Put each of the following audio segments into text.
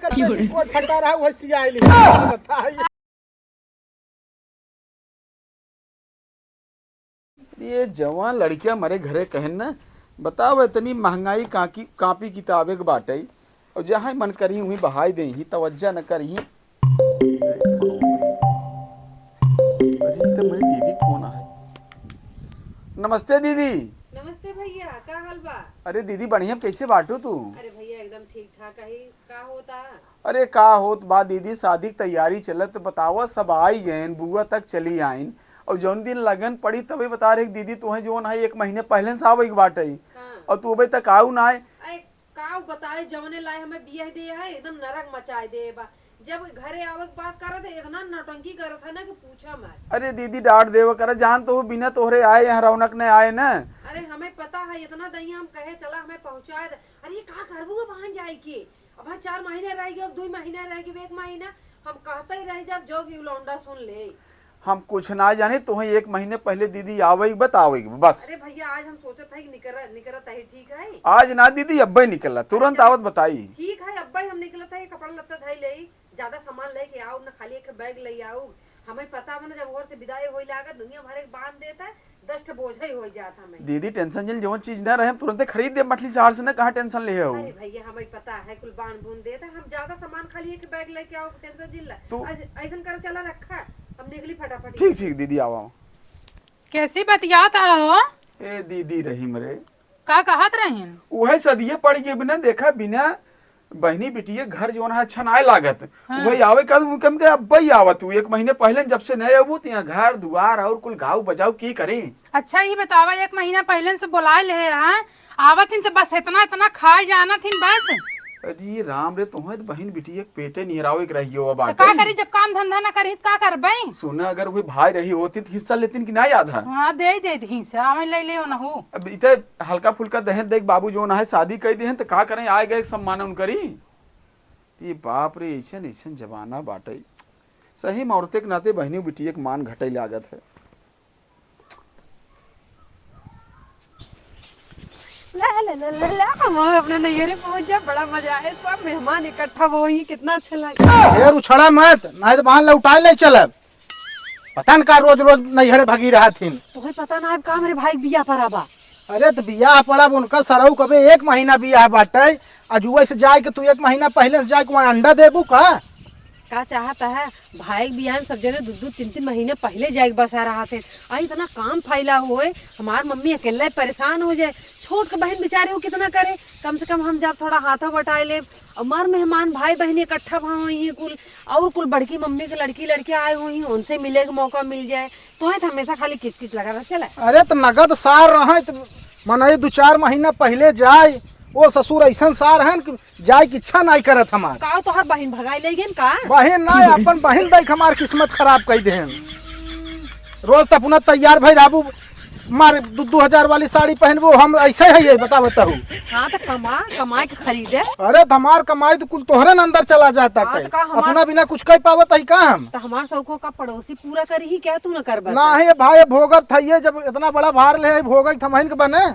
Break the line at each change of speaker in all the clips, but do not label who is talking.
कर पेटीकोट फटा रहा वो सियाइली बताइए।
ये जवान लड़कियां मरे घरे कहन ना बताओ इतनी महंगाई कापी किताबे के बाटे और जहाँ मन करी वहीं बहाई दे ही तवज्जा न करी। अजी तो मेरी दीदी फोन है। नमस्ते दीदी।
नमस्ते भैया, का हाल बा?
अरे दीदी बढ़िया, कैसे बाटू तू?
अरे भैया एकदम ठीक ठाक है। का होता?
अरे का होत बा दीदी, शादी की तैयारी चलत बतावा, सब आई गए, बुआ तक चली आइन और जौन दिन लगन पड़ी तभी बता रहे दीदी तुम्हें जोन है 1 महीने पहले से आवे के बाटे
हाँ।
और तू अभी तक आऊ ना आए।
अरे का बताए, जौने लाए हमें बियाह दे है एकदम नरक मचाए दे बा। जब घरे आवक बात करत है इतना नौटंकी करत है ना कि पूछा मत।
अरे दीदी डांट देव कर, जान तो बिना तोहरे आए यहाँ रौनक ने आए ना।
अरे हमें पता है इतना दही हम कहे चला हमें पहुँचाए दे। अरे का करबू बहन जाए की अब 4 महीने रह गए, अब 2 महीने रह गए, 1 महीना हम कहते ही रह जब जो भी लौंडा सुन ले।
हम कुछ ना जाने, तुम्हें 1 महीने पहले दीदी आवे बतावे बस।
अरे भैया आज हम सोचत है कि निकरत है, ठीक है?
आज ना दीदी अब्बा ही निकला, तुरंत आवत बताई।
ठीक है अब्बा ही हम निकलत है, कपड़ा लत्ता धई ले, ज्यादा सामान लेके आओ ना, खाली एक बैग ले आओ। हमें पता बना जब घर से विदाई होई लागत दुनिया भर एक बांध देता है, 10 बोझा ही हो जाता हमें।
दीदी टेंशन जिन जो चीज ना रहे हम तुरंत खरीद दे मछली शहर से ना, कहाँ टेंशन ले हो।
अरे भैया हमें पता है कुल बांध बूंद देता है, हम ज्यादा सामान खाली एक बैग लेके आओ, टेंशन जिन ला।
तो
ऐसा कर चला रखा हम निकली फटाफट।
ठीक ठीक दीदी आवा।
कैसी बतियात हो?
ए दीदी रही मरे
का कहत रहीन?
वही सदिये पड़ गए, बिना देखा बिना बहनी बिटिया घर जो है अच्छा ना लागत।
हाँ।
वही आवे कम के अब्बा ही आवत तू 1 महीने पहले जब से नए अबू यहाँ घर दुआर और कुल घाव बजाव की करें।
अच्छा ही बतावा, 1 महीना पहले से बुलाए ले हैं, आवत थीन तो बस इतना खाए जाना थीन बस।
अजी राम रे, तुम्हें बहन बिटिया पेटे निहरावे के रहियो अब
तो का करी जब काम धंधा ना करी का करबे?
सुना अगर वही भाई रही होती तो हिस्सा लेतीन कि ना याद है।
हां दे दी से आवे ले ना हो।
अब इते हल्का फुल्का दहेज देख बाबू जो ना है शादी कर दे तो का करें, आए गए सम्मान उन करी। ये बाप रे ऐसन ऐसन जमाना बाटे, सही में औरतें के नाते बहनी बिटिया के मान घटे लागत है।
ला ला ला ला ला हम अपने नैहरे पहुंच जा, बड़ा मजा है, सब मेहमान इकट्ठा हो ही कितना अच्छा लगा।
ढेर उछड़ा मत, नहीं तो वहां लौटा ले चलब। पता न का रोज रोज नैहरे भगी रहा थीन।
तुम्हें पता ना है का मेरे भाई बिया पर आबा।
अरे तो बियाह पड़ा उनका सरऊ कबे 1 महीना बियाह बाटे, अजुए से जाए के तू 1 महीना पहले से जाए के वहाँ अंडा देबू का
चाहता है भाई बियाह में सब जने 2-3 महीने पहले जाए बसा रहा थे। इतना काम फैला हुए हमार मम्मी अकेले परेशान हो जाए, छोट के बहन बेचारे हो कितना करे, कम से कम हम जब थोड़ा हाथों बटाए ले। हमार मेहमान भाई बहन इकट्ठा हुई हैं कुल, और कुल बड़की मम्मी के लड़की आए हुई हैं, उनसे मिले का मौका मिल जाए तो है हमेशा खाली किचकिच लगा रहा चला।
अरे तो नगद सार रहे तो मन 2-4 महीना पहले जाए, वो ससुर ऐसा सार है कि जाए की इच्छा नहीं करत हमार।
का तोहर बहन भगाई ले गेन का?
बहन ना अपन बहन देख हमार किस्मत खराब कर दे। रोज तो अपना तैयार भाई राबू मार 2-2000 वाली साड़ी पहनबो, हम ऐसे है ये बताओ।
हाँ तो कमा के खरीदे।
अरे हमार कमाई तो कुल तोहरे न अंदर चला जाता
हाँ,
है,
तो
अपना बिना कुछ कह पावत है का हम?
तो हमार शौकों का पड़ोसी पूरा करी ही क्या, तू न कर
ना है भाई भोगत है, जब इतना बड़ा भार ले भोगत थमहन के बने।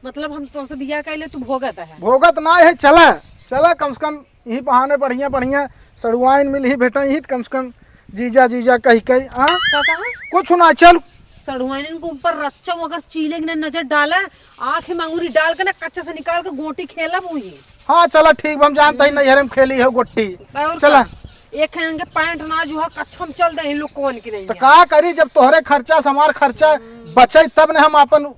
मतलब हम तो से बिया कैले तू भोगत है?
भोगत ना है, चला कम से कम यही बहाने बढ़िया सड़ुआइन मिल ही भेटा ही कम से कम जीजा कह कुछ ना। चल
सड़ुआइन के ऊपर रच्चा अगर चीले ने नजर डाला, आँख में अंगूरी डाल के ना कच्चे से निकाल के गोटी खेला मुझे।
हाँ चला ठीक, हम जानते ही नैहरे में खेली है गोटी। चला
एक हैंगे पैंट ना जो है कच्छम चल दे लोग कौन की नहीं
तो का करी, जब तोहरे खर्चा से हमार खर्चा बचे तब ने हम अपन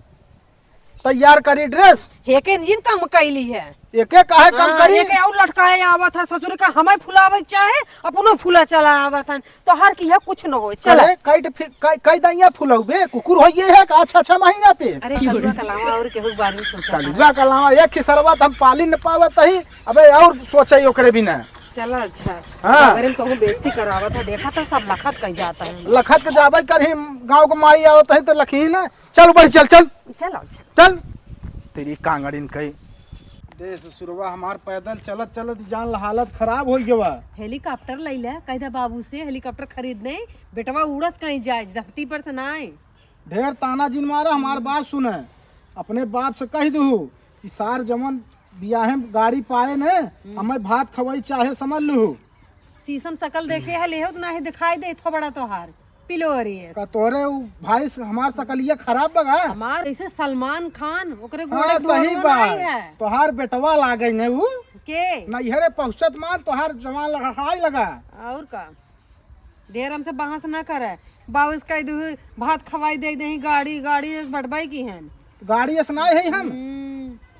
तैयार करी ड्रेस।
एक इंजन कम कैली है,
एक काहे कम करी?
एक और लटकाए आवत है ससुर का, हमें फुलावे चाहे अपनो फूला चला आवत है तो हर की है कुछ न हो। चल
कई दैया फुलौबे कुकुर हो ये है का? अच्छा महीना पे
अरे कलुआ कलावा और केहू बारे में सोचा
कलुआ कलावा एक खिसरवा हम पाली न पावत ही, अबे और सोचे ओकरे बिना।
चला अच्छा
हाँ।
अगर तो बेइज्जती करावत है, देखा था सब लखत कहीं जाता है।
लखत के जाबे करही, गांव के माई आवत है तो लखी ना। चल बड़ी चल चल तेरी कांगड़िन कई देश सुरवा हमार पैदल चलत जान हालत खराब हो गया।
हेलीकॉप्टर ले ले कह दे बाबू से, हेलीकॉप्टर खरीदने बेटवा उड़त कहीं जाए धरती पर से ना आए।
ढेर ताना जिन मारा, हमार बात सुने, अपने बाप से कह दू कि सार जमन बियाहे में गाड़ी पाए ने हमें भात खवाई चाहे समझ लू।
शीशम शकल देखे है ले तो नहीं दिखाई दे इतना बड़ा तोहार पिलोरी है
का तोरे भाई हमार सकलिया खराब लगा।
हमार ऐसे सलमान खान ओकरे
हाँ
गोड़े
सही
नहीं
बात
है
तोहार बेटवा लागे ने ऊ
के
नैहरे पहुंचत मान तोहार जवान लगा।
और का ढेर हमसे बहस ना करे बाबूस कह दू भात खवाई दे दे गाड़ी गाड़ी बढ़वाई की है
गाड़ी असनाए है हम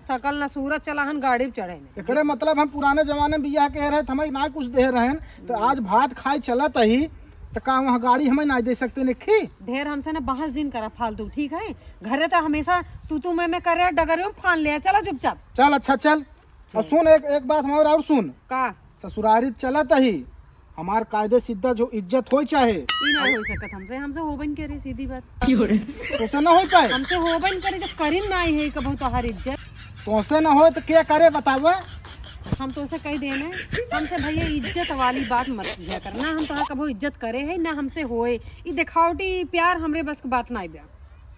सकल न सूरत चला हन गाड़ी पे चढ़े ने
एकरे मतलब हम पुराने जमाने में बियाह कह रहे थे हमें ना कुछ दे रहे हैं तो आज भात खाए चलत ही तो का वहाँ गाड़ी हमें ना दे सकते निखी।
ढेर हमसे ना बहस दिन करा फालतू ठीक है घरे तो हमेशा तू मैं करे डगरे में फान ले चला चुपचाप
चल अच्छा चल और सुन एक बात हमारे और सुन
का
ससुरारी चलत ही हमार कायदे सीधा जो इज्जत हो चाहे
ई ना हो सकत हमसे होबन करे सीधी बात
तो ना हो पाए
हमसे होबन करे जब करीन ना है कबो तोहार इज्जत
तो ना हो तो क्या करे बताओ।
हम तो उसे कह देने हमसे भैया इज्जत वाली बात मत किया कर ना हम तोहार कबो इज्जत करे है ना हमसे होए ई दिखावटी प्यार हमरे बस की बात ना बा।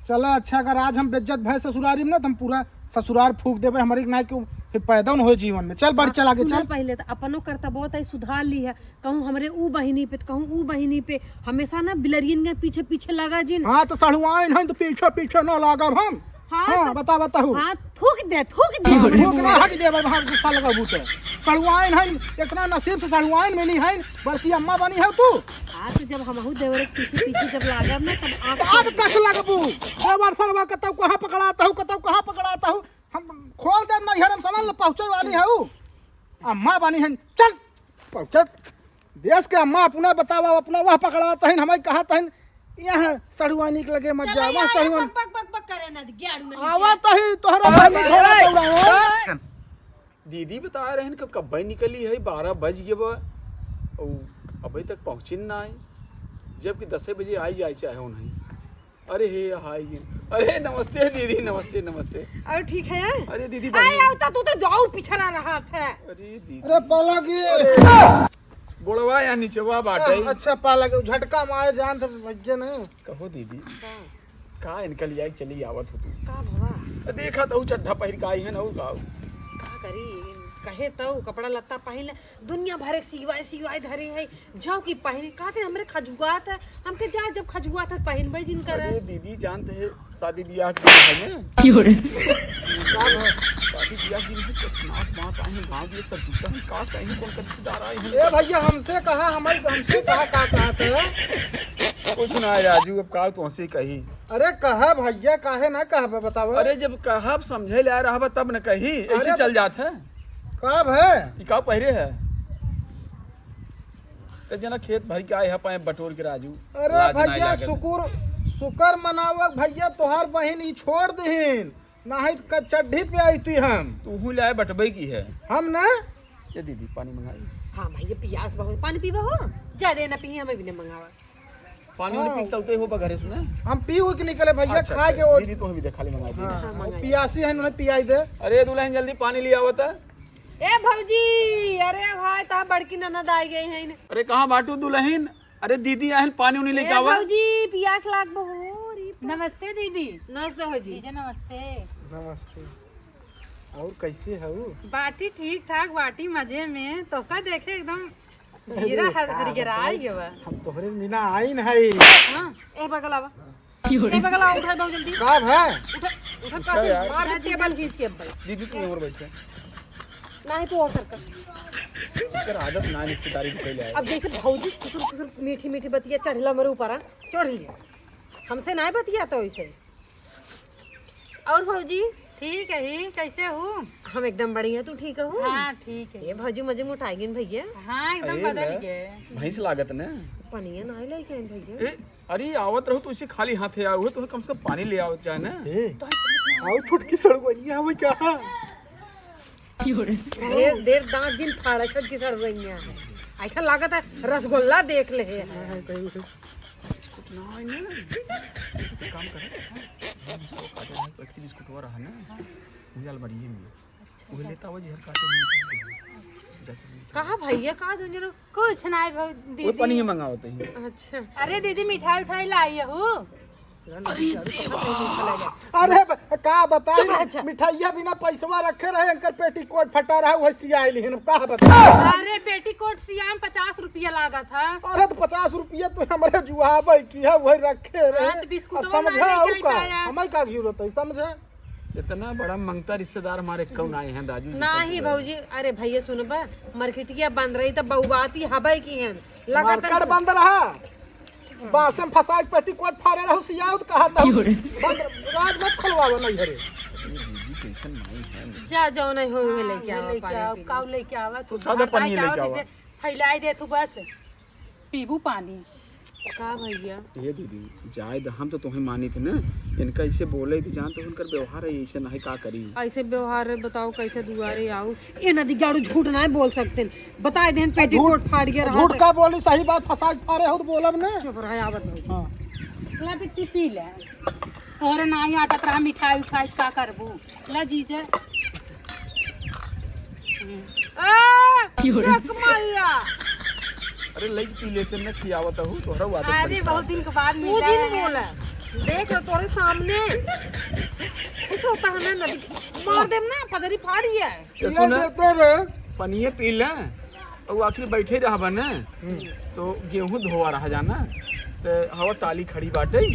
चलो अच्छा अगर आज हम बेइज्जत भय ससुरारी में ना तो हम पूरा ससुरार फूक देवे हमारी ना क्यों फिर पैदा न हो जीवन में। चल बढ़ चल आगे चल
पहले तो अपनो कर्तव्य है सुधार ली है कहूँ हमरे ऊ बहिनी पे कहूँ ऊ बहिनी पे हमेशा ना बिलरियन के पीछे पीछे लगा जिन।
हाँ तो सड़ुआइन है तो पीछे पीछे ना लागब हम। हाँ बताओ
हाँ थूक दे
भूख ना हक दे वहां गुस्सा लगा बूते सड़ुआइन है इतना नसीब से सड़ुआइन मिली है बल्कि अम्मा बनी है तू।
आज जब हमहू देवरे के पीछे पीछे जब लागब ना तब
आज कस लगबू देवर सरवा कतौ कहां पकड़ाता हूं कतौ कहां पकड़ाता हूं हम खोल दे ना घर हम समझ ल पहुंचे वाली है अम्मा बनी है। चल पहुंचत देश के अम्मा अपना बतावा अपना वह पकड़ाता है हमें कहा था यहाँ सड़ुआनी के लगे मत जावा सड़ुआनी
करे ना गेड़ू
आवा तही तोहरा बहनी घोड़ा दौड़ावा।
दीदी बता रहे हैं कि कब निकली है 12 बज गए बा अभी तक पहुँची ना आई जबकि 10 बजे आई जाए चाहे नहीं। अरे हे हाय अरे नमस्ते दीदी नमस्ते नमस्ते।
और ठीक है
अरे दीदी
तू तो और पीछे ना रहा था।
अरे दीदी
अरे पाला की
गोड़वा या नीचवा बाटे।
अच्छा पाला के झटका मारे जान तो बज्जे नहीं
कहो दीदी का इनकल जाए चली आवत हो तू
का भवा
देखा तो चड्ढा पहिर का आई है ना का
करी कहे तो कपड़ा लत्ता पहन दुनिया भर एक सिवाय धरे है जाओ की पहने कहते हमरे खजुआत है हमके जा जब खजुआत है पहन भाई जिन कर।
अरे दीदी जानते हैं शादी ब्याह की है ना क्यों शादी ब्याह की चचनाट बात आई है गांव ये सब जूता है का कहीं कौन कचदार आए हैं।
ए भैया हमसे कहा हमसे कहा का कहते
कुछ ना राजू अब का तो हंसी कही।
अरे कहा भैया काहे ना कहा बताओ।
अरे जब कहा समझे ले आ रहा तब न कही ऐसे चल जात है
कब है
ये का पहरे है ते जना खेत भर के आए है पाए बटोर के राजू।
अरे भैया शुक्र मनावक भैया तोहार बहन ही छोड़ दहीन नहीं तो चड्ढी पे आई तू हम
तू लाए बटबई की है
हम ना
ये दीदी पानी मंगाई।
हाँ भैया पियास बहुत पानी पीवा हो ज्यादा ना पी हमें भी नहीं मंगावा
पानी वाली पीते होते हो घरे से ना
हम पी के निकले भैया
अच्छा,
खा के
दीदी तो भी दे खाली मंगा दी।
हाँ, पियासी है उन्हें पियाई दे।
अरे दुल्हन जल्दी पानी लिया आवत है।
ए भौजी अरे भाई ता बड़की ननद आई गई है।
अरे कहाँ बाटू दुल्हन अरे दीदी आहन पानी उन्हीं लेके आवा।
भौजी पियास लाग बहुरी।
नमस्ते दीदी।
नमस्ते भौजी।
नमस्ते
नमस्ते और कैसे है
बाटी ठीक ठाक बाटी मजे में तो का देखे एकदम जीरा हरिगराई गवा
हम तोहरे बिना आई नहीं।
हां
ए बगलावा ए बगलावा उठा दो जल्दी
कब है
उठा का मार टेबल खींच के भाई
दीदी तू और बैठ
नहीं तो और कर
कर आदत ना रिश्तेदारी की पहले आए।
अब जैसे भौजी कुसुम मीठी मीठी बतिया चढ़ला मरे ऊपर चढ़ लिया हमसे नहीं बतिया तो ऐसे। और भौजी
ठीक है ही कैसे हो
हम एकदम बढ़िया तू ठीक हो।
हाँ ठीक है
ये भौजी मजे में उठाएगी भैया।
हाँ एकदम बदल गए
भैंस लागत ने
पनिया नहीं लेके भैया।
अरे आवत रहो तो इसे खाली हाथ आए हो तो कम से कम पानी ले आओ चाहे ना।
आओ छुटकी सड़गोइया हमें क्या
देर दांत जिन फाड़ा छटकी सड़गोइया ऐसा लागत है रसगुल्ला देख ले है।
काम कर बिस्कुट हो रहा ना मुझे बढ़िया में वो लेता वो जहर काटे
कहा भैया कहा दुनिया
कुछ नहीं
वो
दीदी
पानी मंगाओ तो ही।
अच्छा
अरे दीदी मिठाई उठाई लाई हो
अरे का बताई मिठाइया बिना पैसवा रखे रहे अंकर पेटीकोट फटा रहा वही सियाई लिहन का बता।
अरे पेटीकोट सियाम 50 रुपया लागा था।
अरे तो 50 रुपया तो हमारे जुआबे की है वही रखे रहे।
हाँ, तो बिस्कुटवा
समझा
मांगे
का
क्या पाया?
हमें का जरूरत है समझा।
इतना बड़ा मंगता रिश्तेदार हमारे कौन आए हैं राजू जी?
नहीं भौजी, अरे भैया सुनबा, मार्केटिया बंद रही तो बहुबाती हबई की हैं
मार्केट बंद रहा बासम फसाई पेटीकोट फाड़े रहो सियाउत कहा था बंद रात मत खुलवाओ नहीं हरे।
कैसन नहीं है
जा जाओ नहीं हो लेके आओ
लेके काऊ लेके आवा
तो सादा पानी लेके आवा।
फैलाई दे तू बस पीबू पानी।
का भैया
ये दीदी जाए हम तो तुम्हें मानी थी ना, इनका ऐसे बोले थी जान तो उनका व्यवहार है ऐसे नहीं का करी।
ऐसे व्यवहार बताओ कैसे दुआरे आओ ये नदी गाड़ू झूठ ना बोल सकते बताए देन पेटीकोट फाड़ गया रहा
झूठ का बोली सही बात फसाई फाड़े हो तो बोलब ना।
चुप रहा आवत भौजी।
हां
ला बिट्टी पी ले और नाही आटत रहा मिठाई उठाई का करबू ला जीजा।
देख मैया
अरे लई पी लेते ना खियावत हूं तोहरा वादा।
अरे बहुत दिन के बाद
तू
मिला
जिन
है।
बोला देख लो तोरे सामने कुछ होता है ना नदी मार देम ना पदरी फाड़ी है।
ये सुन
देते रे
पनिए पी ले और आखिर बैठे रहबा ना तो गेहूं धोवा रहा जाना तो हवा टाली खड़ी बाटे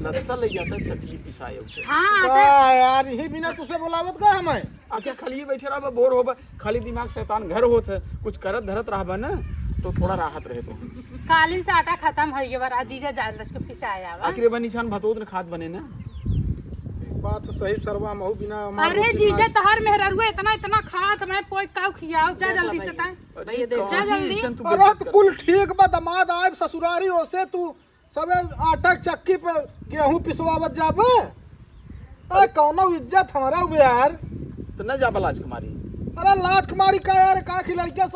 लगता ले जाता चटनी पिसाए उसे।
हाँ
का यार यही बिना तुझसे बुलावत का हमें।
आखिर खाली बैठे रहबा बोर होबा खाली दिमाग शैतान घर होत है कुछ करत धरत रहबा ना तो थोड़ा राहत रहे। तो
कालीन से आटा खत्म हो गया बरा जीजा जाल रस के पिसाया वा।
आखिर बा निशान भतोद खाद बने ना।
बात तो सही सरवा महू बिना
अरे जीजा तहर मेहररुआ इतना इतना खात मैं पोई काऊ खियाओ जा जल्दी से ता।
भैया देख
जा जल्दी।
अरे तो कुल ठीक बा दमाद आए ससुरारी ओसे तू सबे आटा चक्की पे गेहूं पिसवावत जाबे। अरे कौनो इज्जत हमारा बे यार।
तो न जाबा लाज कुमारी।
अरे लाज कुमारी का यार का की लड़के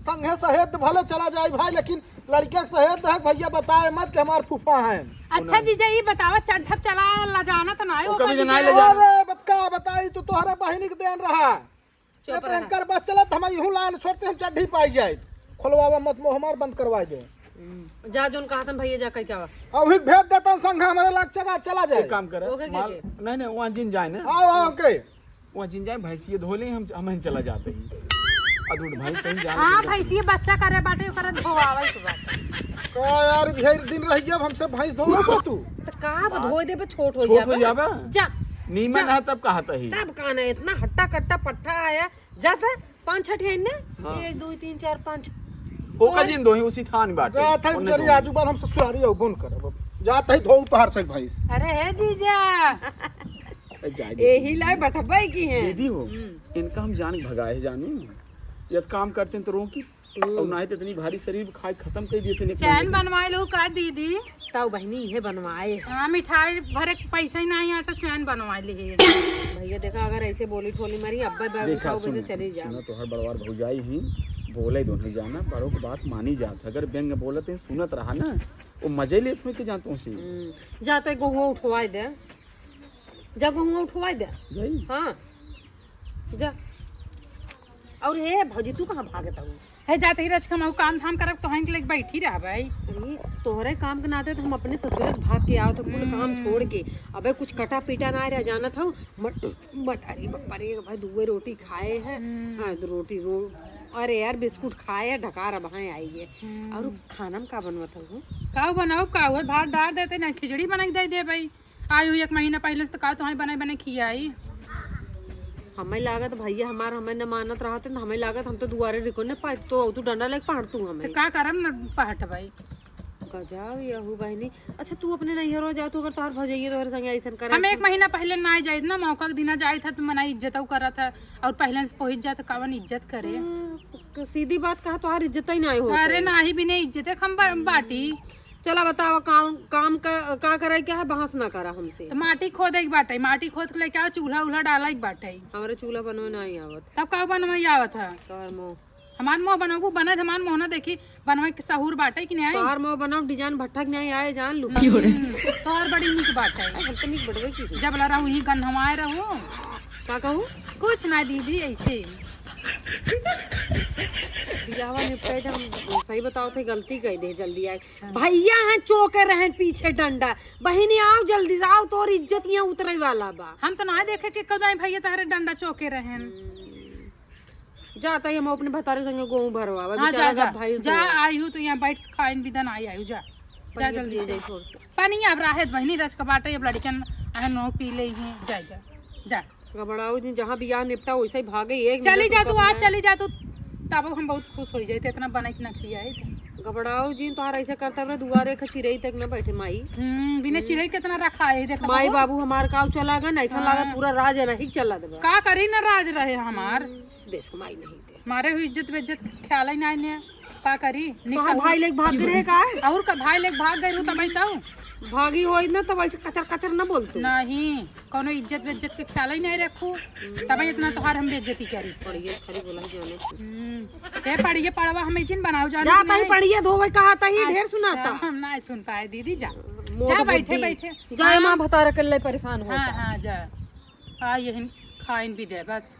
संगे सहेत भले चला जाए भाई लेकिन लड़के सहेत है भैया बताए मत कि हमार फूफा हैं।
अच्छा जीजा ये बतावा चढ़ चला ला जाना तो ना हो
कभी जनाए ले जा।
अरे बतका बताई तू तोहरा बहिनी के देन रहा तो एंकर बस चलत हम यूं लान छोड़ते हम चढ़ी पाई जाए खोलवावा मत मोह हमार बंद करवाई दे।
जा जोन कहा था भैया जा कह के आवा
अब ही भेज देता हूं संग हमारे लाग चला जाए।
एक काम करे
ओके,
माल
के?
नहीं नहीं वहाँ जिन जाए ना
आओ के
वहाँ जिन जाए भैंसिए धो ले हम चला जाते हैं अदूर भाई सही जान।
हां भैंसिए बच्चा करे बाटे ओकरा धोवावे के बात।
का यार ढेर दिन रह गया हमसे भैंस धोवा तू।
तो का धोए दे पे छोट हो
छोट हो जाबा
जा
नीमन है तब कहता ही।
तब काना इतना हट्टा कट्टा पट्टा आया जाता 5-6 है ना
हाँ।
1 2 3 4 5
होका जिन दो ही उसी थान बाटे
जा था
उन्हें
तेरी
दो।
आजू बाल हम ससुरारी हो बुन कर जा था धो तोहार से भैंस।
अरे हे जीजा
जाए
यही लाए बटबाई की हैं।
दीदी हो इनका हम जान भगाए जानू यद काम करते हैं तो रोकी और ना तो इतनी भारी शरीर खाए खत्म कर दिए थे।
चैन बनवाए लो का दीदी।
ताऊ बहनी ये बनवाए
हाँ मिठाई भरे के पैसा ही नहीं आटा चैन बनवा ली है।
भैया देखा अगर ऐसे बोली ठोली मारी अब्बा बैग
देखा
उठाओ बजे चली जा।
सुना तो हर बड़वार भौजाई ही बोले दोनों जाना बड़ों की बात मानी जात अगर व्यंग बोलते हैं सुनत रहा ना वो मजे लेते हुए के जानते से
जाते गेहूं उठवाई दे जा गेहूं उठवाई दे
जाई।
हाँ जा। और हे भौजी तू कहाँ भागता हूँ
है जाते ही रचका हम काम धाम करब तो के लेके बैठी रह भाई।
अरे तोहरे काम के नाते तो हम अपने ससुर से भाग के आओ तो कुल काम छोड़ के अबे कुछ कटा पीटा ना रह जाना था मटारी बप्पा रे भाई दुए रोटी खाए हैं। हाँ रोटी अरे यार बिस्कुट खाए ढकार अब हाँ आई है। और खाना में का बनवत हूँ
काऊ बनाओ काऊ भात डाल देते ना खिचड़ी बना के दे भाई। आयु 1 महीना पहले से तो काऊ तो बने खियाई।
हमें लागत भैया हमें न मानत रहा थे हमें लागत हम तो दुआरे रिको न पाए तो तू डंडा लेके पहाड़तू हमें
तो का करम न पहट भाई।
गजाव यहू बहनी। अच्छा तू अपने नैहरों जा तू अगर तोहर भौजाइए तोहर संगे ऐसा करे
हम 1 महीना पहले ना जाए ना मौका के दिना जाए था तो मना इज्जत करा था और पहले से पहुंच जाए तो कवन इज्जत करे।
सीधी बात कहा तोहर इज्जत ही ना हो।
अरे नाही भी नहीं इज्जत हम बाटी।
चला बताओ काम का करे क्या है बहस ना करा हमसे।
तो माटी खोदे के बाटे माटी खोद के लेके आओ चूल्हा उल्हा डाला के बाटे।
हमारे चूल्हा बनवे नहीं आवत
तब का बनवाई आवत है
तोहर मोह
हमार मोह बनाऊ बने हमार मोह ना देखी बनवाई के सहूर बाटे कि नहीं।
तोहर मोह बनाओ डिजाइन भट्ठा के नहीं आए जान लू
तोहर बड़ी नीक बाटे
हम तो नीक बढ़वे की
जब ला रहू ही गन्हवाए रहू
का कहूँ
कुछ ना दीदी ऐसे
बियाहवा निपटाए थे हम सही बताओ थे गलती कह दे जल्दी आए भैया हैं चौके रहे पीछे डंडा बहिनी आओ जल्दी से आओ तोर इज्जत यहाँ उतरे वाला बा
हम तो ना देखे कि कदाई भैया तारे डंडा चौके रहन।
जाता ही हम अपने भतारे संगे गेहूं भरवावा
हाँ,
बेचारा
जा,
का भाई
जा आई हूँ तो यहाँ बैठ खाइन बिदन आई आयु जा जा जल्दी से
छोड़ के
पानी अब राहत बहनी रच का बाटे अब लड़कन नो पी ले हैं जा जा जा
घबराओ जी जहाँ बियाह निपटा वैसे ही भागे एक
चली
मिनट
जा
रुकब
तू आज
ना।
चली जा तू तब हम बहुत खुश हो जाते इतना बना इतना खिया है
घबराओ जी तोहार ऐसे करता हुआ दुआरे चिरई तक न बैठे माई
बिना चिड़ै कितना रखा है देखा
माई बाबू हमार काव चला गन ऐसा लगा पूरा राज है नहीं चला देबा
का करी ना राज रहे हमार
देश माई नहीं दे
मारे हुई इज्जत बेज्जत ख्याल ही नहीं ने का करी
तोहार भाई लेके भाग गए का
और का भाई लेके भाग गई तब बताऊ
भागी होई ना तब ऐसे कचर कचर न बोलते
नहीं कोनो इज्जत बेज्जत के ख्याल ही नहीं रखू तब इतना तोहार हम बेइज्जती करी
पड़िए खरी बोला जाने
ते पढ़िए पढ़वा हम इजिन बनाओ जाने
जाता ही पड़िए धोवे कहाता ही ढेर सुनाता
हम ना सुन पाए दीदी जा
मोट
जा
बुद्धि।
बैठे बैठे
जाए माँ भतारा कल्ले परेशान हो
हाँ हाँ जा हाँ यही खाइन भी दे बस